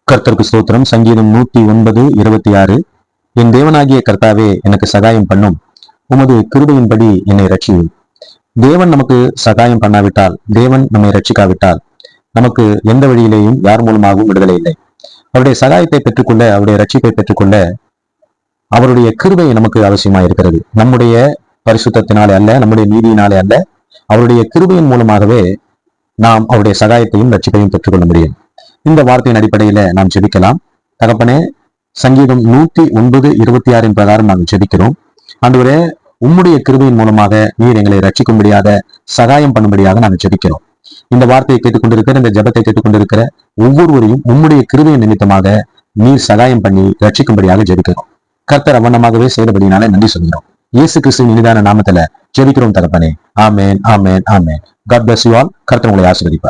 கர்த்தருக்கு ஸ்தோத்திரம். சங்கீதம் 109:26. என் தேவனாகிய கர்த்தாவே எனக்கு சகாயம் பண்ணும், உமது கிருபையின்படி என்னை ரட்சியும். தேவன் நமக்கு சகாயம் பண்ணாவிட்டால், தேவன் நம்மை ரட்சிக்காவிட்டால், நமக்கு எந்த வழியிலேயும் யார் மூலமாகவும் விடுதலை இல்லை. அவருடைய சகாயத்தை பெற்றுக்கொள்ள, அவருடைய ரட்சிப்பை பெற்றுக்கொள்ள அவருடைய கிருபை நமக்கு அவசியமா இருக்கிறது. நம்முடைய பரிசுத்தத்தினாலே அல்ல, நம்முடைய நீதியினாலே அல்ல, அவருடைய கிருபையின் மூலமாகவே நாம் அவருடைய சகாயத்தையும் ரட்சிப்பையும் பெற்றுக்கொள்ள முடியும். இந்த வார்த்தையின் அடிப்படையில நாம் ஜெபிக்கலாம். தகப்பனே, சங்கீதம் 109:26 பிரகாரம் நாங்கள் ஜெபிக்கிறோம். ஆண்டவரே, உம்முடைய கிருபையின் மூலமாக நீர் எங்களை ரட்சிக்கும்படியாக, சகாயம் பண்ணும்படியாக நாங்கள் ஜெபிக்கிறோம். இந்த வார்த்தையை கேட்டுக்கொண்டிருக்கிற, இந்த ஜெபத்தை கேட்டுக்கொண்டிருக்கிற ஒவ்வொருவரையும் உம்முடைய கிருபையின் நிமித்தமாக நீர் சகாயம் பண்ணி ரட்சிக்கும்படியாக ஜெபிக்கிறோம். கர்த்தர் அவனமாகவே செய்தபடினாலே நன்றி சொல்கிறோம். இயேசு கிறிஸ்துவின் இனிதான நாமத்துல ஜெபிக்கிறோம் தகப்பனே. ஆமேன், ஆமேன், ஆமேன். God bless you all. கர்த்தர் உங்களை ஆசீர்வதிப்பார்.